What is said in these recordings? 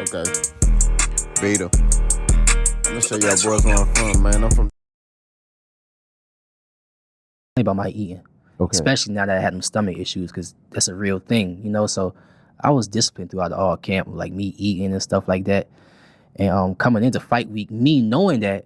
Okay. Vita. I'm gonna show y'all boys where I'm from, man. I'm from About my eating, Okay. especially now that I had them stomach issues, because that's a real thing, you know. So I was disciplined throughout all camp, like me eating and stuff like that. And coming into fight week, me knowing that,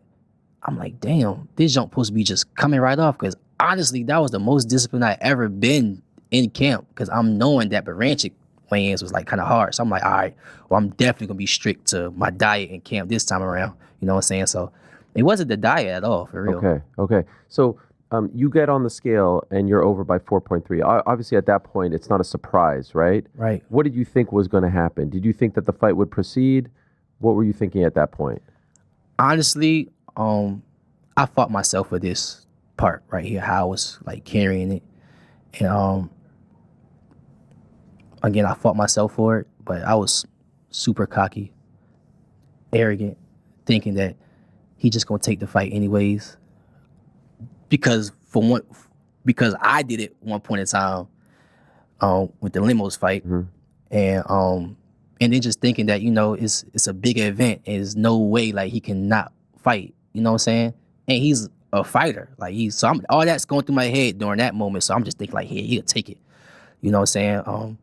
I'm like, damn, this junk supposed to be just coming right off. Because honestly, that was the most disciplined I ever been in camp. Because I'm knowing that Baranchik weigh-ins was like kind of hard. So I'm like, all right, well, I'm definitely gonna be strict to my diet in camp this time around. You know what I'm saying? So it wasn't the diet at all, for real. Okay. So you get on the scale and you're over by 4.3. Obviously, at that point, it's not a surprise, right? Right. What did you think was going to happen? Did you think that the fight would proceed? What were you thinking at that point? Honestly, I fought myself for this part right here, how I was like carrying it. And again, I fought myself for it, but I was super cocky, arrogant, thinking that he just gonna take the fight anyways. Because because I did it one point in time with the limos fight. Mhm. And then just thinking that, you know, it's a big event and there's no way like he cannot fight, you know what I'm saying? And he's a fighter. All that's going through my head during that moment. So I'm just thinking like, he'll take it. You know what I'm saying?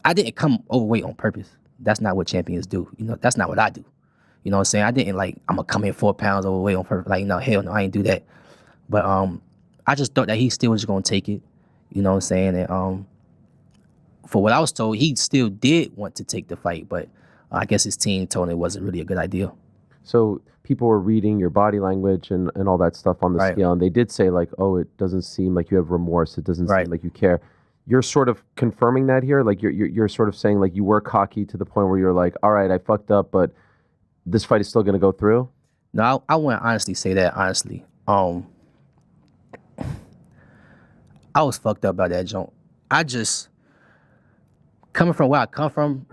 I didn't come overweight on purpose. That's not what champions do. You know, that's not what I do. You know what I'm saying? I didn't like, I'm gonna come in 4 pounds overweight on purpose. Like, no, hell no, I ain't do that. But I just thought that he still was gonna take it. You know what I'm saying? And for what I was told, he still did want to take the fight, but I guess his team told him it wasn't really a good idea. So people were reading your body language and all that stuff on the Right. scale, and they did say like, oh, it doesn't seem like you have remorse. It doesn't Right. seem like you care. You're sort of confirming that here? Like you're sort of saying like you were cocky to the point where you're like, all right, I fucked up, but this fight is still going to go through? No, I wouldn't honestly say that, honestly. I was fucked up by that joint. I just, coming from where I come from,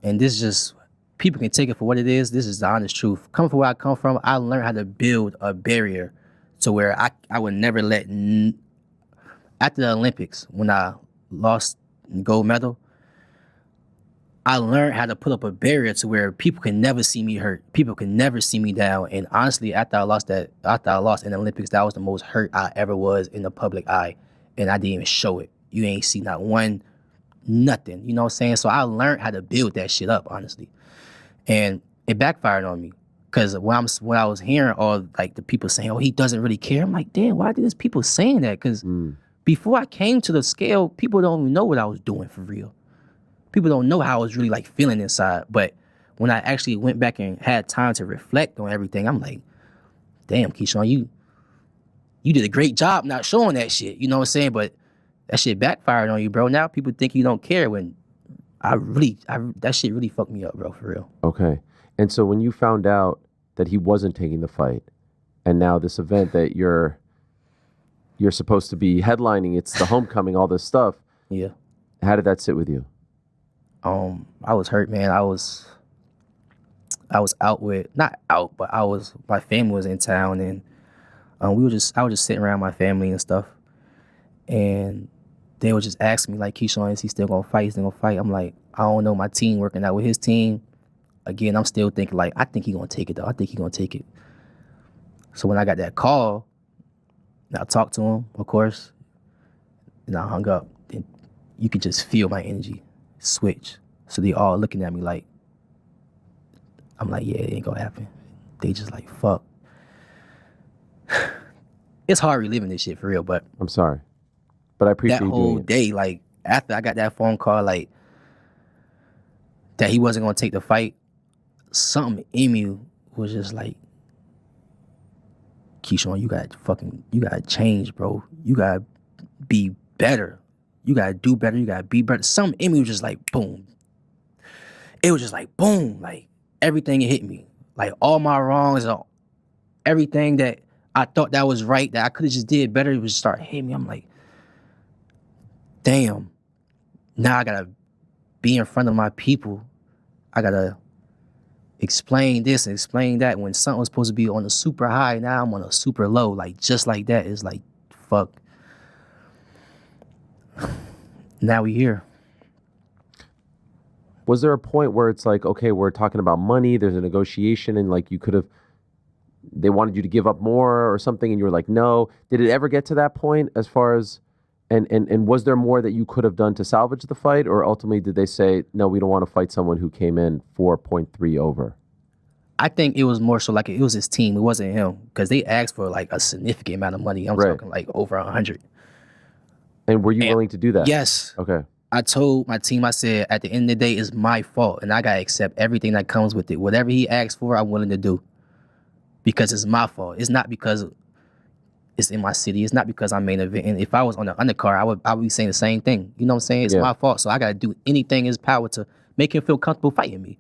and this just, people can take it for what it is. This is the honest truth. Coming from where I come from, I learned how to build a barrier to where I would never let, after the Olympics, when I lost the gold medal, I learned how to put up a barrier to where people can never see me hurt. People can never see me down. And honestly, after I lost in the Olympics, that was the most hurt I ever was in the public eye. And I didn't even show it. You ain't see not one, nothing. You know what I'm saying? So I learned how to build that shit up, honestly. And it backfired on me. Because when I was hearing all like the people saying, oh, he doesn't really care. I'm like, damn, why did these people saying that? Because before I came to the scale, people don't even know what I was doing for real. People don't know how I was really like feeling inside. But when I actually went back and had time to reflect on everything, I'm like, damn, Keyshawn, you did a great job not showing that shit. You know what I'm saying? But that shit backfired on you, bro. Now people think you don't care when that shit really fucked me up, bro, for real. Okay. And so when you found out that he wasn't taking the fight, and now this event that you're supposed to be headlining, it's the homecoming, all this stuff. Yeah. How did that sit with you? I was hurt, man. I was out with, not out, but my family was in town, and I was just sitting around my family and stuff, and they would just ask me like, Keyshawn, is he still gonna fight? He's still gonna fight? I'm like, I don't know. My team working out with his team. Again, I'm still thinking like, I think he's gonna take it though. I think he's gonna take it. So when I got that call, I talked to him, of course, and I hung up. And you could just feel my energy switch. So they all looking at me like, I'm like, yeah, it ain't gonna happen. They just like, fuck. It's hard reliving this shit for real, but I'm sorry, but I appreciate that you whole doing it. day, like after I got that phone call, like that he wasn't gonna take the fight, something in me was just like, Keyshawn, you gotta change, bro. You gotta be better. You gotta do better. You gotta be better. Something in me was just like, boom. It was just like, boom. Like, everything hit me. Like, all my wrongs, everything that I thought that was right, that I could have just did better, it would just start hitting me. I'm like, damn. Now I gotta be in front of my people. I gotta explain this and explain that when something was supposed to be on a super high, now I'm on a super low. Like, just like that. It's like, fuck. Now we here. Was there a point where it's like, okay, we're talking about money, there's a negotiation, and like they wanted you to give up more or something, and you were like, no? Did it ever get to that point as far as, and was there more that you could have done to salvage the fight, or ultimately did they say, no, we don't want to fight someone who came in 4.3 over? I think it was more so like it was his team. It wasn't him, because they asked for like a significant amount of money. I'm talking like over 100. And were you willing to do that? Yes. Okay. I told my team, I said, at the end of the day, it's my fault, and I got to accept everything that comes with it. Whatever he asked for, I'm willing to do, because it's my fault. It's not because it's in my city. It's not because I'm main event. And if I was on the undercard, I would be saying the same thing. You know what I'm saying? It's my fault, so I got to do anything in his power to make him feel comfortable fighting me.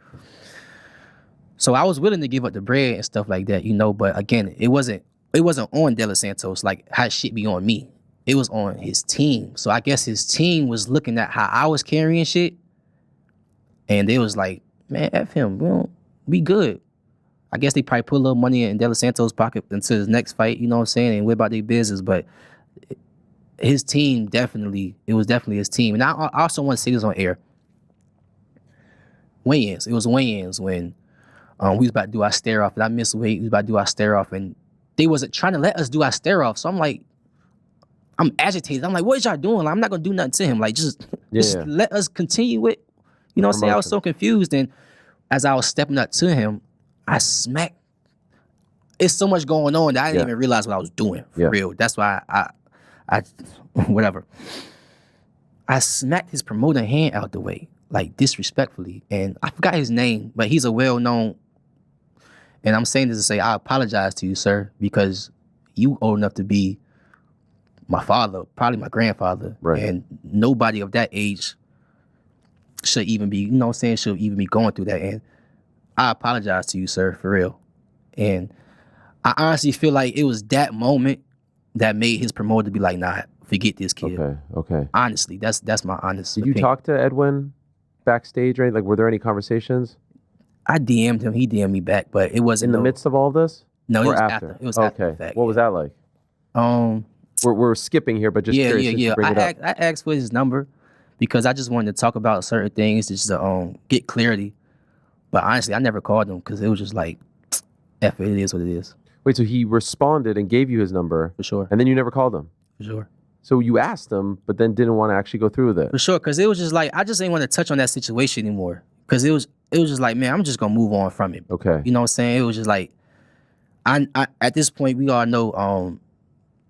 So I was willing to give up the bread and stuff like that, but again, it wasn't on De Los Santos, like how shit be on me. It was on his team. So I guess his team was looking at how I was carrying shit, and they was like, man, F him, we good. I guess they probably put a little money in De Los Santos' pocket until his next fight, you know what I'm saying, and what about their business. But his team it was definitely his team. And I also want to say this on air. Weigh-ins. It was weigh-ins when we was about to do our stare-off, and I missed weight. We was about to do our stare-off, and they wasn't trying to let us do our stare-off. So I'm like, I'm agitated. I'm like, what is y'all doing? Like, I'm not going to do nothing to him. Like, just let us continue it. You know what I'm saying? I was so confused. And as I was stepping up to him, I smacked. It's so much going on that I didn't even realize what I was doing, for real. That's why I whatever. I smacked his promoter hand out the way, like disrespectfully. And I forgot his name, but he's a well-known. And I'm saying this to say, I apologize to you, sir, because you old enough to be my father, probably my grandfather, and nobody of that age should even be, should even be going through that. And I apologize to you, sir, for real. And I honestly feel like it was that moment that made his promoter be like, nah, forget this kid. Okay. Honestly, that's my honest opinion. Did you talk to Edwin backstage or anything? Like, were there any conversations? I DM'd him. He DM'd me back, but it wasn't in the midst of all this. No, it was after. It was after the fact. What was that like? We're skipping here, but just curious. Yeah. I asked for his number because I just wanted to talk about certain things, just to get clarity. But honestly, I never called him because it was just like, F it, it is what it is. Wait, so he responded and gave you his number? For sure. And then you never called him? For sure. So you asked him, but then didn't want to actually go through with it? For sure, because it was just like, I just didn't want to touch on that situation anymore. Because it was just like, man, I'm just going to move on from it. Okay. You know what I'm saying? It was just like, I at this point, we all know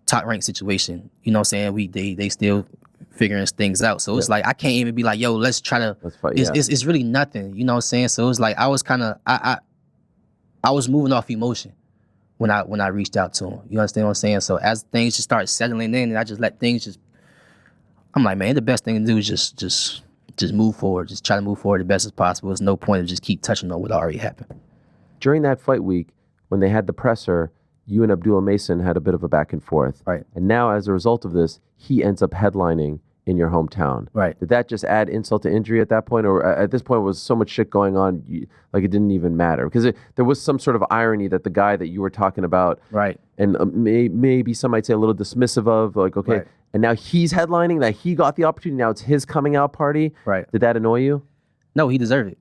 top rank situation. You know what I'm saying? They still figuring things out. So it's like, I can't even be like, yo, let's fight. It's really nothing. You know what I'm saying? So it was like, I was kind of, I was moving off emotion when I reached out to him. You understand what I'm saying? So as things just started settling in, and I just let things I'm like, man, the best thing to do is just move forward. Just try to move forward the best as possible. There's no point of just keep touching on what already happened. During that fight week, when they had the presser, you and Abdullah Mason had a bit of a back and forth. Right. And now, as a result of this, he ends up headlining in your hometown. Right. Did that just add insult to injury at that point? Or at this point was so much shit going on, like it didn't even matter? Because there was some sort of irony that the guy that you were talking about, right, and maybe some might say a little dismissive of, like, okay, right, and now he's headlining, that he got the opportunity, now it's his coming out party. Right. Did that annoy you? No, he deserved it.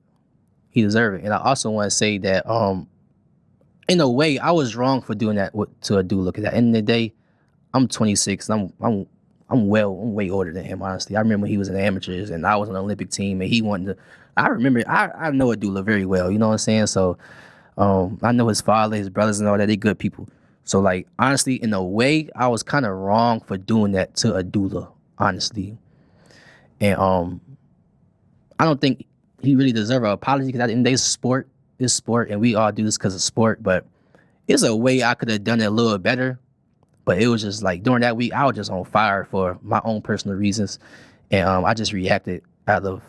He deserved it. And I also want to say that, in a way, I was wrong for doing that to Abdullah. Because at the end of the day, I'm 26, and I'm way older than him, honestly. I remember he was in the amateurs and I was on the Olympic team, and he wanted to, I know Abdullah very well, you know what I'm saying? So I know his father, his brothers and all that, they good people. So like, honestly, in a way, I was kind of wrong for doing that to Abdullah, honestly. And I don't think he really deserved an apology, because at the end of the day, it's sport, and we all do this because of sport, but it's a way I could have done it a little better. But it was just like, during that week, I was just on fire for my own personal reasons. And I just reacted out of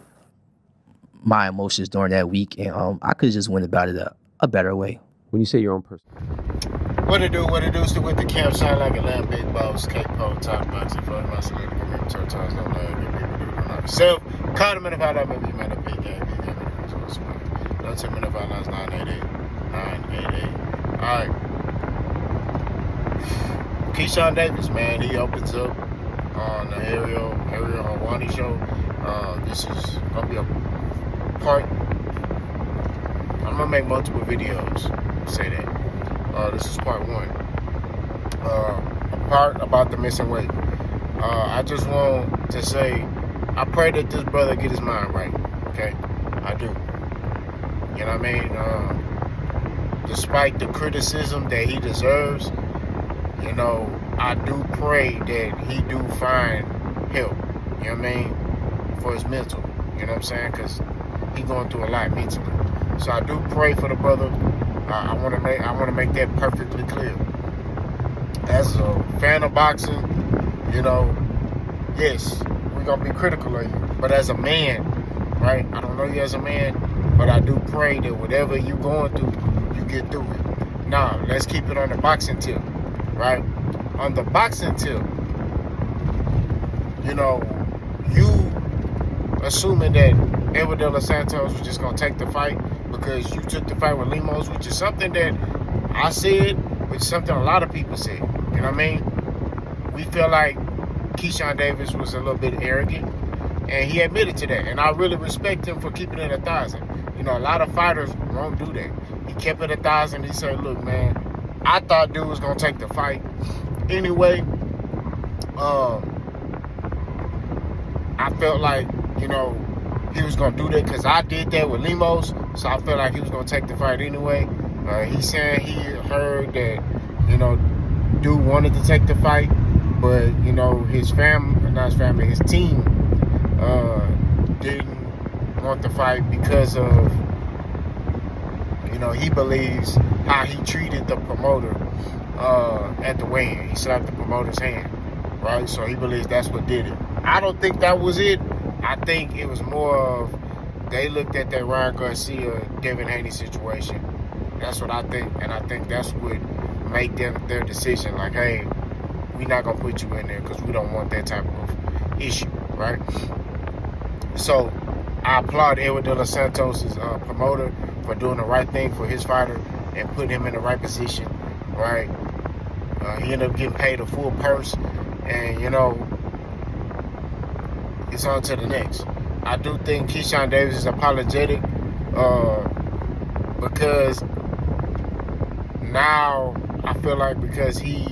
my emotions during that week. And I could have just went about it a better way. When you say your own personal... What it do, still with the camp, shine like a lamb, big balls, cake pole, top boxing, for my celebrity, remember, turn times, no lag, good people do it on yourself. Call them in if I love me, man, a big game, don't tell me if I lost 988. All right. Keyshawn Davis, man, he opens up on the Ariel Hawani show. This is gonna be a I'm gonna make multiple videos. Say that. This is part 1. A part about the missing weight. I just want to say, I pray that this brother get his mind right. Okay, I do. You know what I mean? Despite the criticism that he deserves, you know, I do pray that he do find help. You know what I mean? For his mental. You know what I'm saying? Because he going through a lot mentally. So I do pray for the brother. I want to make that perfectly clear. As a fan of boxing, you know, yes, we're gonna be critical of you. But as a man, right? I don't know you as a man, but I do pray that whatever you're going through, you get through it. Now, let's keep it on the boxing tip, right? On the boxing tip, you know, you assuming that Edwin De Los Santos was just gonna take the fight because you took the fight with Lemos, which is something that I said, which is something a lot of people said. You know what I mean? We feel like Keyshawn Davis was a little bit arrogant, and he admitted to that. And I really respect him for keeping it 1,000. You know, a lot of fighters won't do that. He kept it 1,000. He said, "Look, man, I thought dude was gonna take the fight anyway. I felt like, you know, he was gonna do that because I did that with Lemos, so I felt like he was gonna take the fight anyway." He said he heard that, you know, dude wanted to take the fight, but you know his team didn't want the fight because of, you know, he believes how he treated the promoter at the weigh-in. He slapped the promoter's hand, right? So he believes that's what did it. I don't think that was it. I think it was more of they looked at that Ryan Garcia, Devin Haney situation. That's what I think, and I think that's what made their decision. Like, hey, we're not gonna put you in there because we don't want that type of issue, right? So I applaud Edwin De Los Santos' promoter for doing the right thing for his fighter and putting him in the right position, right? He ended up getting paid a full purse, and you know, it's on to the next. I do think Keyshawn Davis is apologetic because now I feel like because he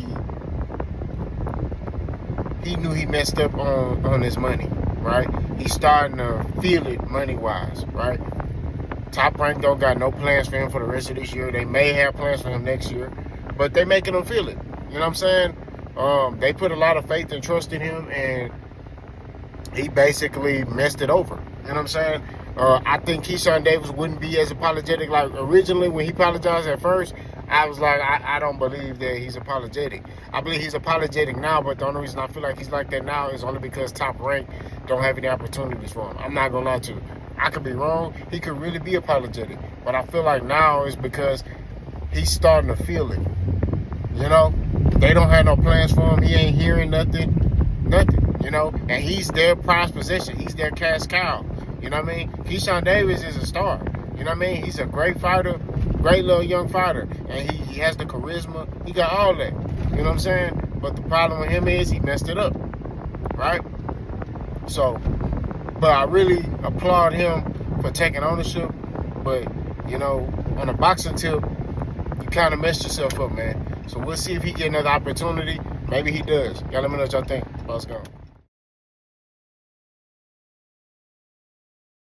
knew he messed up on his money, right? He's starting to feel it money-wise, right? Top Rank don't got no plans for him for the rest of this year. They may have plans for him next year, but they making him feel it. You know what I'm saying? They put a lot of faith and trust in him, and he basically messed it over. You know what I'm saying? I think Keyshawn Davis wouldn't be as apologetic. Like originally when he apologized at first, I was like, I don't believe that he's apologetic. I believe he's apologetic now, but the only reason I feel like he's like that now is only because Top Rank don't have any opportunities for him. I'm not gonna lie to you. I could be wrong. He could really be apologetic. But I feel like now is because he's starting to feel it. You know? They don't have no plans for him. He ain't hearing nothing. You know? And he's their prized possession. He's their cash cow. You know what I mean? Keyshawn Davis is a star. You know what I mean? He's a great fighter, great little young fighter. And he has the charisma. He got all that. You know what I'm saying? But the problem with him is he messed it up. Right? So, but I really applaud him for taking ownership. But, you know, on a boxing tip, you kind of messed yourself up, man. So we'll see if he get another opportunity. Maybe he does. Y'all let me know what y'all think. Let's go.